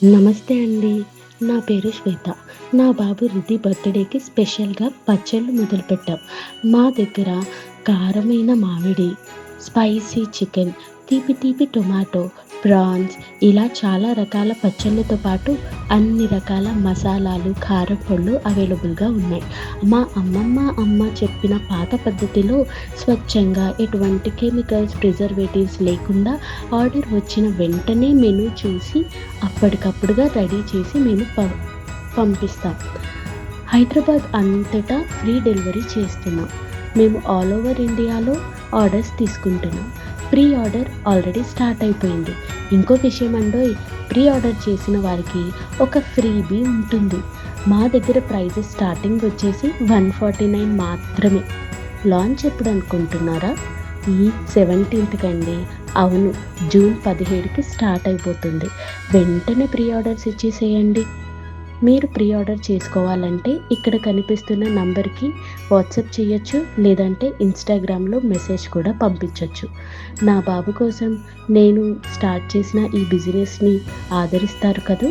నమస్తే అండి. నా పేరు శ్వేత. నా బాబు రితి బర్త్‌డేకి స్పెషల్‌గా పచ్చళ్ళు మొదలుపెట్టాం. మా దగ్గర కారమైన మామిడి, స్పైసీ చికెన్, తీపి తీపి టొమాటో, ప్రాన్స్ ఇలా చాలా రకాల పచ్చళ్ళతో పాటు అన్ని రకాల మసాలాలు, కారప్పొళ్ళు అవైలబుల్‌గా ఉన్నాయి. అమ్మ చెప్పిన పాత పద్ధతిలో స్వచ్ఛంగా ఎటువంటి కెమికల్స్, ప్రిజర్వేటివ్స్ లేకుండా ఆర్డర్ వచ్చిన వెంటనే మెనూ చూసి అప్పటికప్పుడుగా రెడీ చేసి మేము పంపిస్తాం. హైదరాబాద్ అంతటా ఫ్రీ డెలివరీ చేస్తున్నాం. మేము ఆల్ ఓవర్ ఇండియాలో ఆర్డర్స్ తీసుకుంటున్నాం. ప్రీ ఆర్డర్ ఆల్రెడీ స్టార్ట్ అయిపోయింది. ఇంకో విషయమండోయ్, ప్రీ ఆర్డర్ చేసిన వారికి ఒక ఫ్రీబీ ఉంటుంది. మా దగ్గర ప్రైజెస్ స్టార్టింగ్ వచ్చేసి 149 మాత్రమే. లాంచ్ ఎప్పుడనుకుంటున్నారా? ఈ 17థ్ కండి. అవును. జూన్ 17కి స్టార్ట్ అయిపోతుంది. వెంటనే ప్రీ ఆర్డర్స్ ఇచ్చేసేయండి. మీరు ప్రీ ఆర్డర్ చేసుకోవాలంటే ఇక్కడ కనిపిస్తున్న నంబర్‌కి వాట్సాప్ చేయొచ్చు. లేదంటే ఇన్‌స్టాగ్రామ్‌లో మెసేజ్ కూడా పంపించొచ్చు. నా బాబు కోసం నేను స్టార్ట్ చేసిన ఈ బిజినెస్‌ని ఆదరిస్తారు కదూ!